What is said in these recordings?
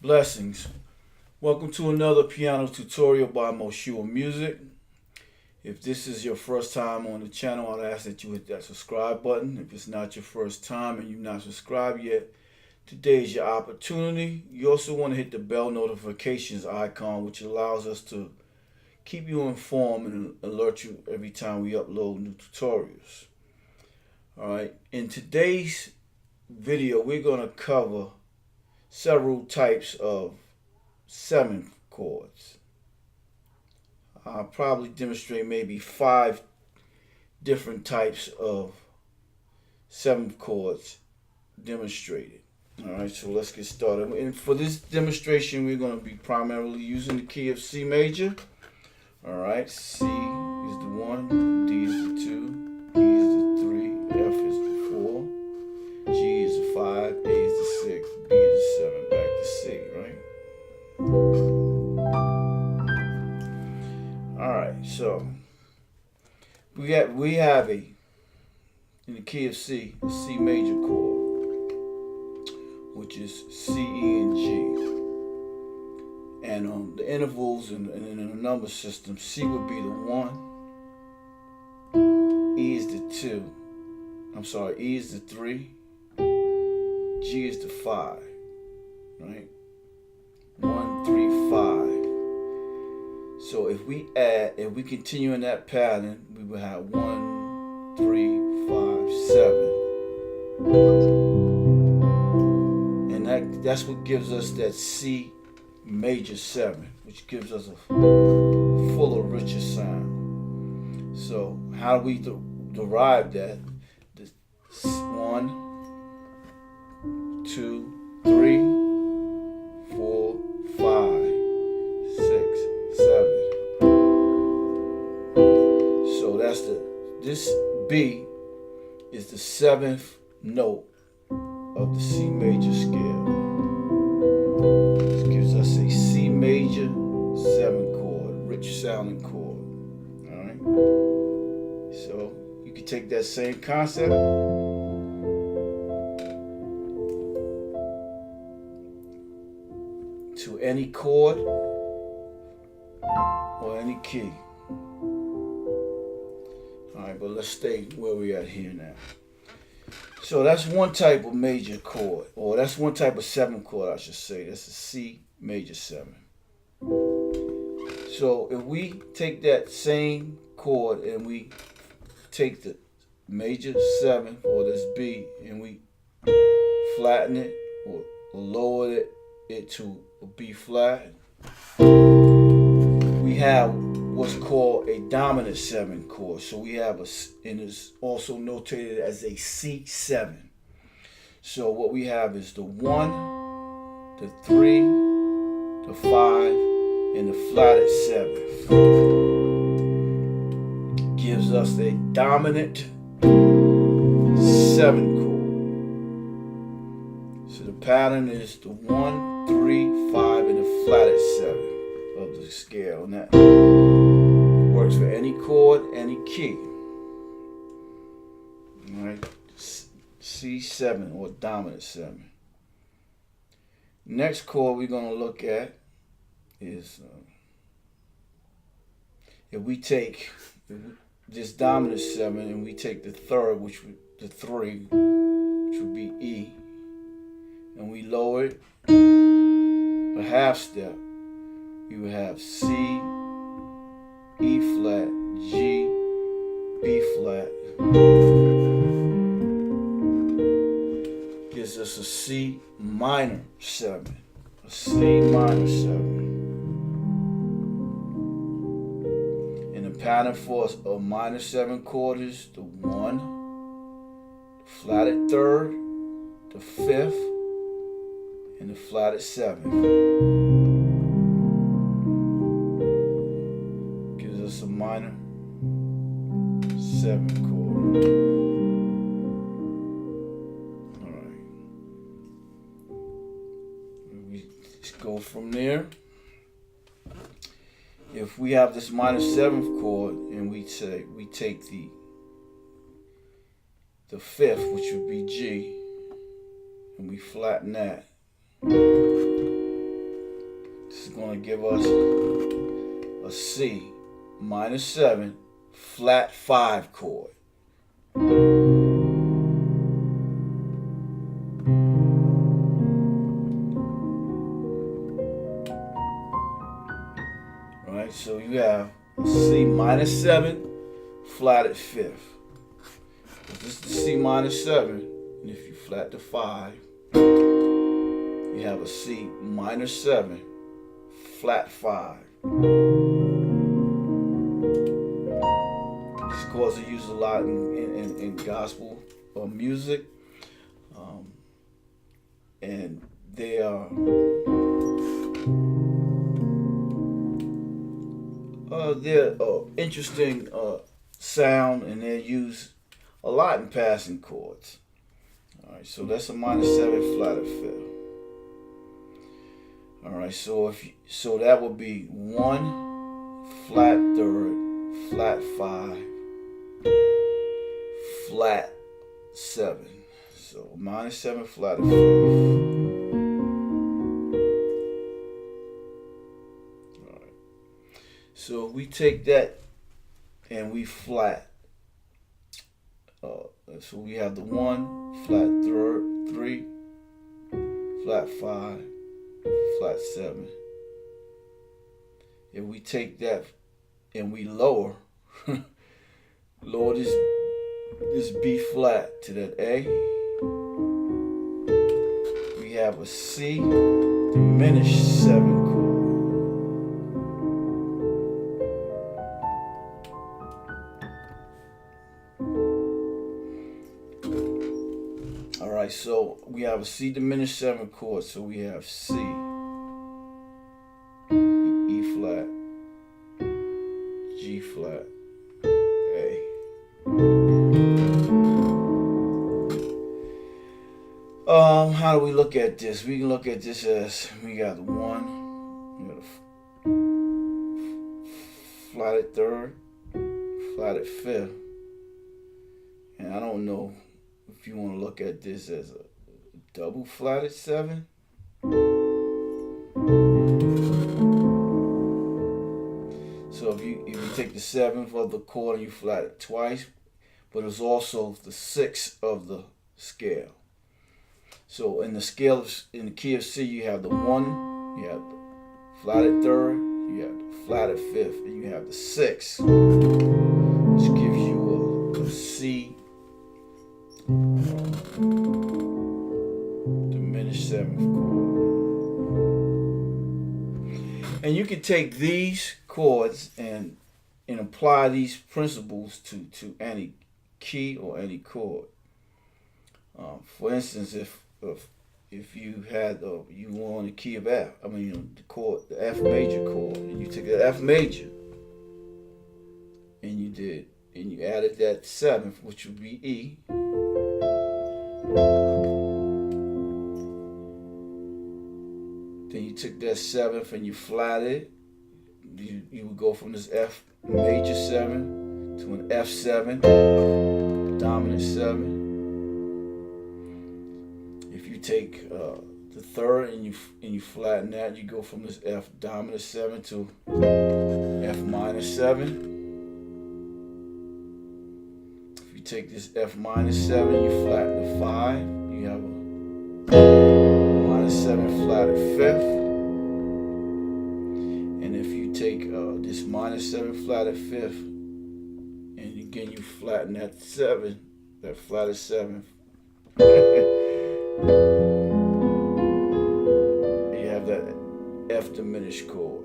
Blessings. Welcome to another piano tutorial by Moshua Music. If this is your first time on the channel, I'd ask that you hit that subscribe button. If it's not your first time and you've not subscribed yet, today is your opportunity. You also want to hit the bell notifications icon, which allows us to keep you informed and alert you every time we upload new tutorials. Alright, in today's video, we're going to cover several types of seventh chords. I'll probably demonstrate maybe 5 different types of seventh chords demonstrated. Alright, so let's get started. And for this demonstration, we're going to be primarily using the key of C major. Alright, C is the 1, D is the 2, E is the 3, F is the 4, G is the 5, A is the 6, B is the 7, back to C, right? Alright, so we have in the key of C, a C major chord, which is C, E, and G. And on the intervals and in the number system, C would be the 1, E is the 2, E is the 3, G is the 5, right? 1, 3, 5. So if we continue in that pattern, we will have 1, 3, 5, 7. And that's what gives us that C major 7, which gives us a fuller, richer sound. So how do we derive that? 1, 2, 3, 4, 5, 6, 7. So this B is the 7th note of the C major scale. This gives us a C major 7 chord, rich sounding chord. Alright? So you can take that same concept to any chord or any key. Alright, but let's stay where we're at here now. So that's one type of major chord, or that's one type of 7th chord, I should say. That's a C major 7. So if we take that same chord and we take the major 7, or this B, and we flatten it or lower it to a B flat, we have what's called a dominant 7 chord. So we have and it's also notated as a C7. So what we have is the 1, the 3, the 5, and the flatted 7. Gives us a dominant 7 chord. So the pattern is the 1, 3, 5, and the flatted 7 of the scale. And that works for any chord, any key. Alright, C7 or dominant 7. Next chord we're going to look at is if we take this dominant 7 and we take the third, the 3, which would be E, and we lower it a half step, we would have C, E flat, G, B flat. Gives us a C minor 7. A C minor 7. And the pattern for a minor 7 chord is the 1, the flatted 3rd, the 5th, and the flatted 7. A minor 7 chord. Alright. We just go from there. If we have this minor 7th chord and we take the 5th, which would be G, and we flatten that, going to give us a C minor 7 flat 5 chord. Alright, so you have a C minor 7 flatted 5th. This is the C minor 7, and if you flat the 5, you have a C minor 7 flat 5. These chords are used a lot in gospel or music, and they are they're interesting sound, and they're used a lot in passing chords. All right, so that's a minor 7 flatted 5th. All right, so so that would be 1 flat 3rd, flat 5, flat 7. So minor 7 flatted 5th. All right. So we take that and we flat. So we have the 1 flat 3, flat 5, flat 7. If we take that and we lower this B flat to that A, we have a C diminished 7 chord. Alright, so we have a C diminished 7 chord, so we have C, E flat, G flat, A. How do we look at this? We can look at this as we got the 1, we got a flatted 3rd, flatted 5th, and I don't know if you want to look at this as a double flatted 7. So if you take the 7th of the chord and you flat it twice, but it's also the 6th of the scale. So in the scale in the key of C, you have the 1, you have the flatted 3rd, you have the flatted 5th, and you have the 6th, which gives you a C diminished 7th chord. And you can take these chords and apply these principles to any key or any chord. For instance, if you had you were on the key of F, the chord, the F major chord, and you took the F major and you added that 7th, which would be E. Then you took that 7th and you flatted it. You would go from this F major 7 to an F7, dominant 7. If you take the 3rd and you flatten that, you go from this F dominant 7 to F minor 7. If you take this F minor 7, you flatten the 5, you have a minor 7 flatted 5th. And if you take this minor 7 flatted 5th, and again you flatten that 7, that flatted 7th, you have that F diminished chord.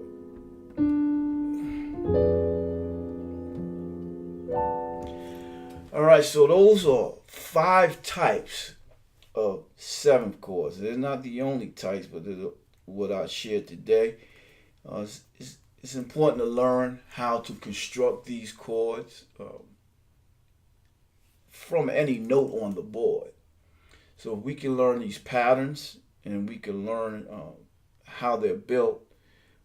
Alright, so those are 5 types of 7th chords. They're not the only types, but they're what I shared today. It's important to learn how to construct these chords from any note on the board. So if we can learn these patterns and we can learn how they're built,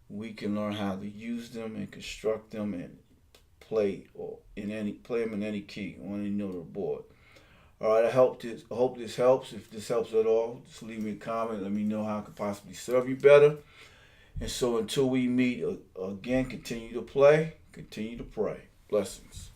we can learn how to use them and construct them and play them in any key on any note of the board. All right, I hope this helps. If this helps at all, just leave me a comment. Let me know how I could possibly serve you better. And so until we meet again, continue to play, continue to pray. Blessings.